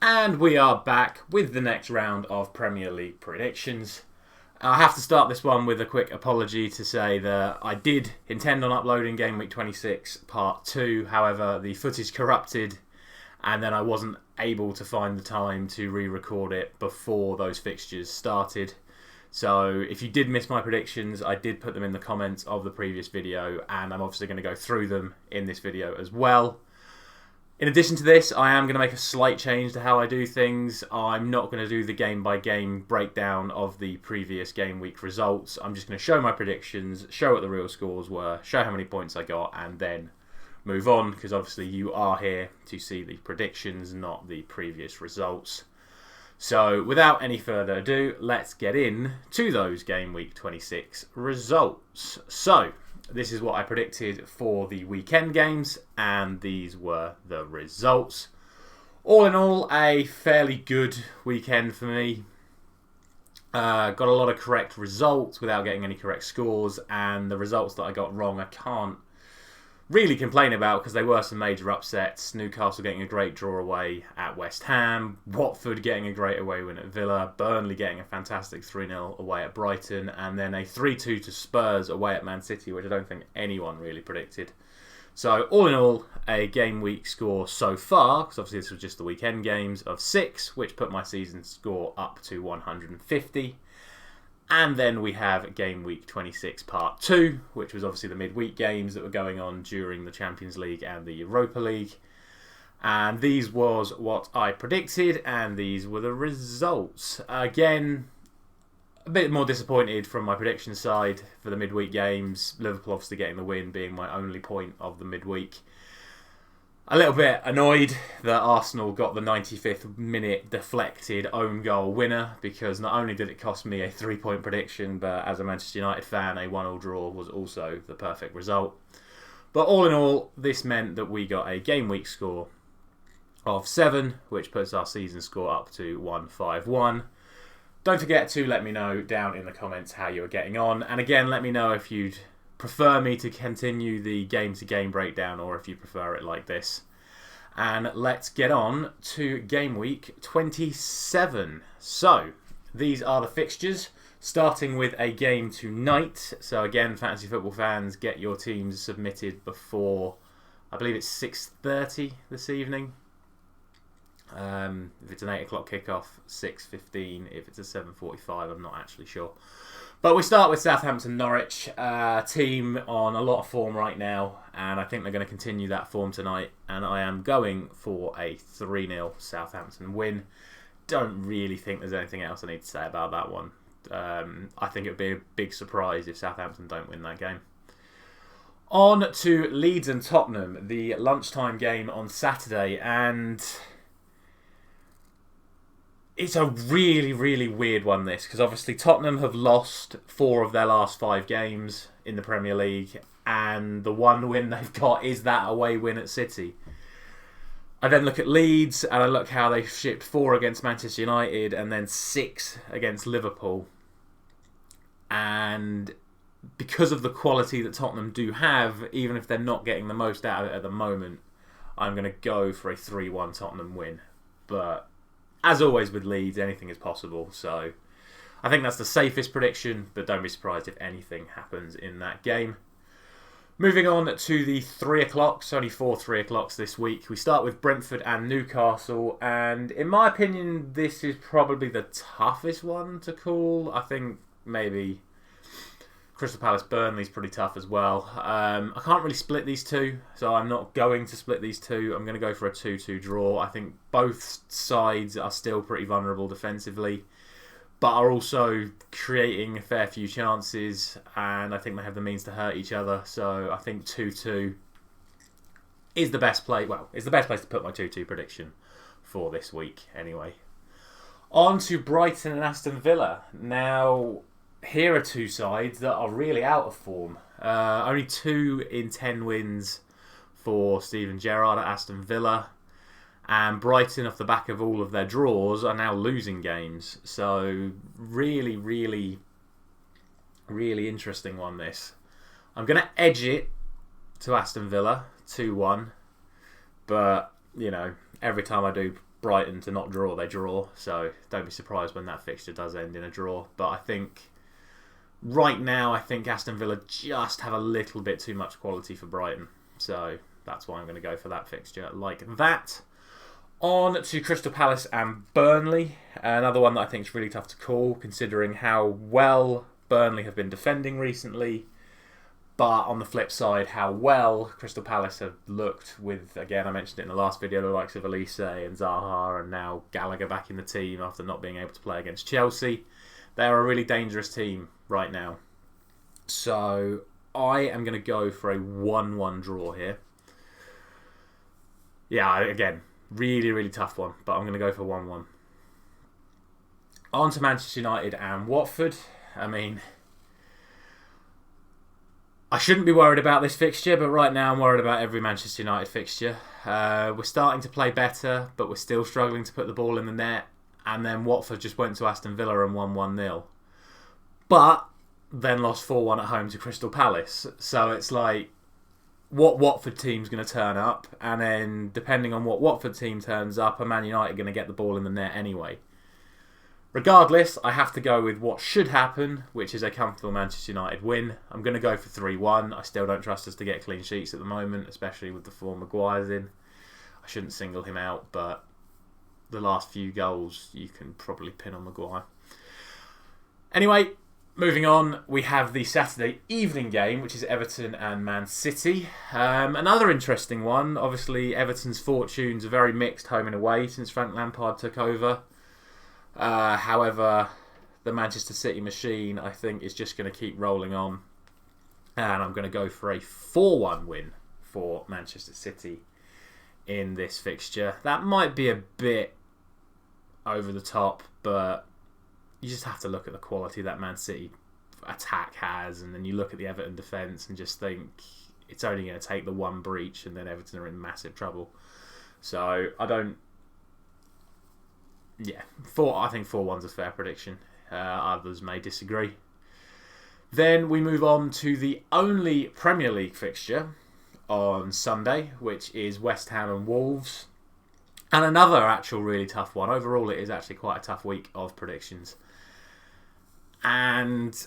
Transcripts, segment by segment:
And we are back with the next round of Premier League predictions. I have to start this one with a quick apology to say that I did intend on uploading Game Week 26 Part 2. However, the footage corrupted and then I wasn't able to find the time to re-record it before those fixtures started. So if you did miss my predictions, I did put them in the comments of the previous video and I'm obviously going to go through them in this video as well. In addition to this, I am going to make a slight change to how I do things. I'm not going to do the game-by-game breakdown of the previous game week results. I'm just going to show my predictions, show what the real scores were, show how many points I got, and then move on, because obviously you are here to see the predictions, not the previous results. So without any further ado, let's get in to those game week 26 results. So this is what I predicted for the weekend games, and these were the results. All in all, a fairly good weekend for me. Got a lot of correct results without getting any correct scores, and the results that I got wrong I can't really complain about because they were some major upsets. Newcastle getting a great draw away at West Ham, Watford getting a great away win at Villa, Burnley getting a fantastic 3-0 away at Brighton, and then a 3-2 to Spurs away at Man City, which I don't think anyone really predicted. So all in all, a game week score so far, because obviously this was just the weekend games, of 6, which put my season score up to 150. And then we have Game Week 26 Part 2, which was obviously the midweek games that were going on during the Champions League and the Europa League. And these was what I predicted, and these were the results. Again, a bit more disappointed from my prediction side for the midweek games. Liverpool obviously getting the win, being my only point of the midweek. A little bit annoyed that Arsenal got the 95th minute deflected own goal winner, because not only did it cost me a 3-point prediction, but as a Manchester United fan, a 1-1 draw was also the perfect result. But all in all, this meant that we got a game week score of 7, which puts our season score up to 151. Don't forget to let me know down in the comments how you're getting on. And again, let me know if you'd prefer me to continue the game-to-game breakdown or if you prefer it like this. And let's get on to game week 27. So, these are the fixtures, starting with a game tonight. So again, fantasy football fans, get your teams submitted before, I believe it's 6:30 this evening. If it's an 8 o'clock kickoff, 6:15. If it's a 7:45, I'm not actually sure. But we start with Southampton Norwich, team on a lot of form right now, and I think they're going to continue that form tonight, and I am going for a 3-0 Southampton win. Don't really think there's anything else I need to say about that one. I think it would be a big surprise if Southampton don't win that game. On to Leeds and Tottenham, the lunchtime game on Saturday, and it's a really, really weird one, this, because obviously Tottenham have lost 4 of their last 5 games in the Premier League, and the one win they've got is that away win at City. I then look at Leeds, and I look how they shipped 4 against Manchester United, and then 6 against Liverpool. And because of the quality that Tottenham do have, even if they're not getting the most out of it at the moment, I'm going to go for a 3-1 Tottenham win. But as always with Leeds, anything is possible. So I think that's the safest prediction, but don't be surprised if anything happens in that game. Moving on to the 3 o'clocks, only 4 3 o'clocks this week. We start with Brentford and Newcastle, and in my opinion, this is probably the toughest one to call. I think maybe Crystal Palace Burnley is pretty tough as well. I can't really split these two, so I'm not going to split these two. I'm going to go for a 2-2 draw. I think both sides are still pretty vulnerable defensively, but are also creating a fair few chances, and I think they have the means to hurt each other. So I think 2-2 is the best play. Well, it's the best place to put my 2-2 prediction for this week anyway. On to Brighton and Aston Villa. Now, here are 2 sides that are really out of form. Only 2 in 10 wins for Steven Gerrard at Aston Villa. And Brighton, off the back of all of their draws, are now losing games. So really, really, really interesting one, this. I'm going to edge it to Aston Villa, 2-1. But, you know, every time I do Brighton to not draw, they draw. So don't be surprised when that fixture does end in a draw. But I think right now, I think Aston Villa just have a little bit too much quality for Brighton. So that's why I'm going to go for that fixture like that. On to Crystal Palace and Burnley. Another one that I think is really tough to call, considering how well Burnley have been defending recently. But on the flip side, how well Crystal Palace have looked with, again, I mentioned it in the last video, the likes of Elise and Zaha and now Gallagher back in the team after not being able to play against Chelsea. They're a really dangerous team right now. So I am going to go for a 1-1 draw here. Yeah, again, really, really tough one, but I'm going to go for 1-1. On to Manchester United and Watford. I mean, I shouldn't be worried about this fixture, but right now I'm worried about every Manchester United fixture. We're starting to play better, but we're still struggling to put the ball in the net. And then Watford just went to Aston Villa and won 1-0. But then lost 4-1 at home to Crystal Palace. So it's like, what Watford team's going to turn up? And then, depending on what Watford team turns up, are Man United going to get the ball in the net anyway? Regardless, I have to go with what should happen, which is a comfortable Manchester United win. I'm going to go for 3-1. I still don't trust us to get clean sheets at the moment, especially with the form Maguire's in. I shouldn't single him out, but the last few goals you can probably pin on Maguire. Anyway, moving on, we have the Saturday evening game, which is Everton and Man City. Another interesting one. Obviously, Everton's fortunes are very mixed home and away since Frank Lampard took over. However, the Manchester City machine, I think, is just going to keep rolling on. And I'm going to go for a 4-1 win for Manchester City in this fixture. That might be a bit over the top, but you just have to look at the quality that Man City attack has, and then you look at the Everton defence and just think it's only going to take the one breach and then Everton are in massive trouble. So I don't... Yeah, I think 4-1's a fair prediction. Others may disagree. Then we move on to the only Premier League fixture on Sunday, which is West Ham and Wolves. And another actual really tough one. Overall, it is actually quite a tough week of predictions. And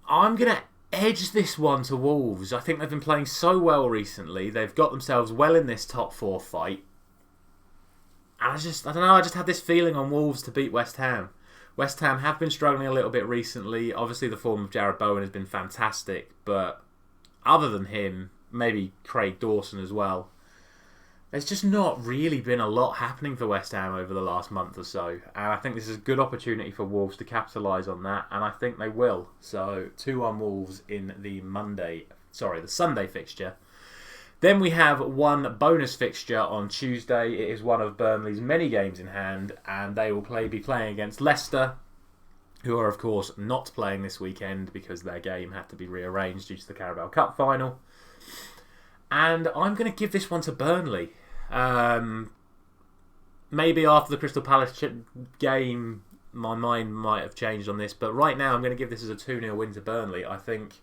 I'm going to edge this one to Wolves. I think they've been playing so well recently. They've got themselves well in this top 4 fight. And I don't know, I just had this feeling on Wolves to beat West Ham. West Ham have been struggling a little bit recently. Obviously, the form of Jarrod Bowen has been fantastic. But other than him, maybe Craig Dawson as well, there's just not really been a lot happening for West Ham over the last month or so. And I think this is a good opportunity for Wolves to capitalise on that. And I think they will. So 2-1 Wolves in the Sunday fixture. Then we have one bonus fixture on Tuesday. It is one of Burnley's many games in hand. And they will be playing against Leicester, who are, of course, not playing this weekend because their game had to be rearranged due to the Carabao Cup final. And I'm going to give this one to Burnley. Maybe after the Crystal Palace game, my mind might have changed on this. But right now, I'm going to give this as a 2-0 win to Burnley. I think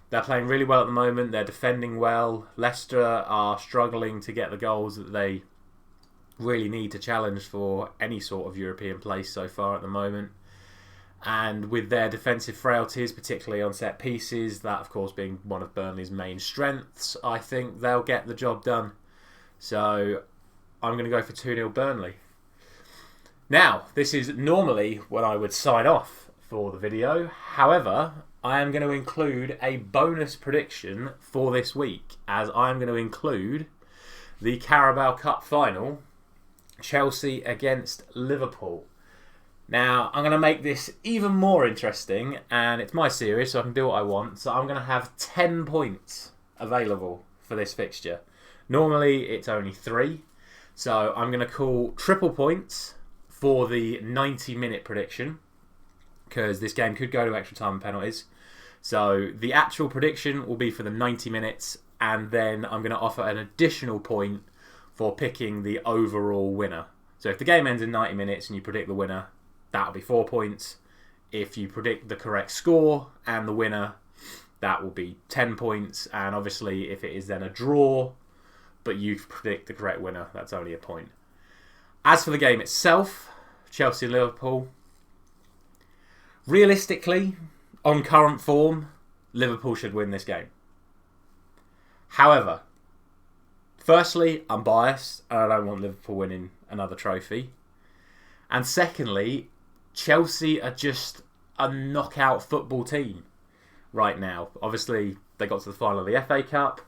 they're playing really well at the moment. They're defending well. Leicester are struggling to get the goals that they really need to challenge for any sort of European place so far at the moment. And with their defensive frailties, particularly on set pieces, that of course being one of Burnley's main strengths, I think they'll get the job done. So I'm going to go for 2-0 Burnley. Now, this is normally when I would sign off for the video. However, I am going to include a bonus prediction for this week, as I am going to include the Carabao Cup final, Chelsea against Liverpool. Now, I'm going to make this even more interesting, and it's my series, so I can do what I want. So I'm going to have 10 points available for this fixture. Normally, it's only 3. So I'm going to call triple points for the 90-minute prediction, because this game could go to extra time and penalties. So the actual prediction will be for the 90 minutes, and then I'm going to offer an additional point for picking the overall winner. So if the game ends in 90 minutes and you predict the winner, that'll be 4 points. If you predict the correct score and the winner, that will be 10 points. And obviously, if it is then a draw, but you predict the correct winner. That's only a point. As for the game itself, Chelsea-Liverpool, realistically, on current form, Liverpool should win this game. However, firstly, I'm biased and I don't want Liverpool winning another trophy. And secondly, Chelsea are just a knockout football team right now. Obviously, they got to the final of the FA Cup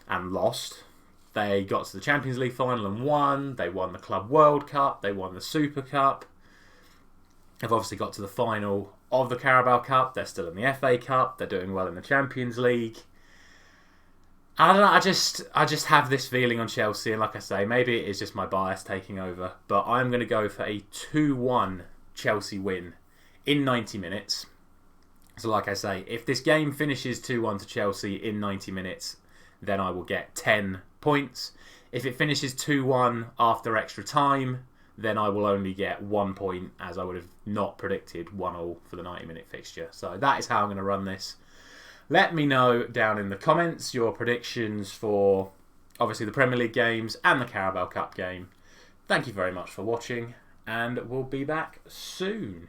and lost. They got to the Champions League final and won. They won the Club World Cup. They won the Super Cup. They've obviously got to the final of the Carabao Cup. They're still in the FA Cup. They're doing well in the Champions League. I don't know. I just have this feeling on Chelsea, and like I say, maybe it is just my bias taking over. But I'm going to go for a 2-1 Chelsea win in 90 minutes. So, like I say, if this game finishes 2-1 to Chelsea in 90 minutes, then I will get 10 points. If it finishes 2-1 after extra time, then I will only get 1 point, as I would have not predicted 1-1 for the 90-minute fixture. So that is how I'm going to run this. Let me know down in the comments your predictions for, obviously, the Premier League games and the Carabao Cup game. Thank you very much for watching, and we'll be back soon.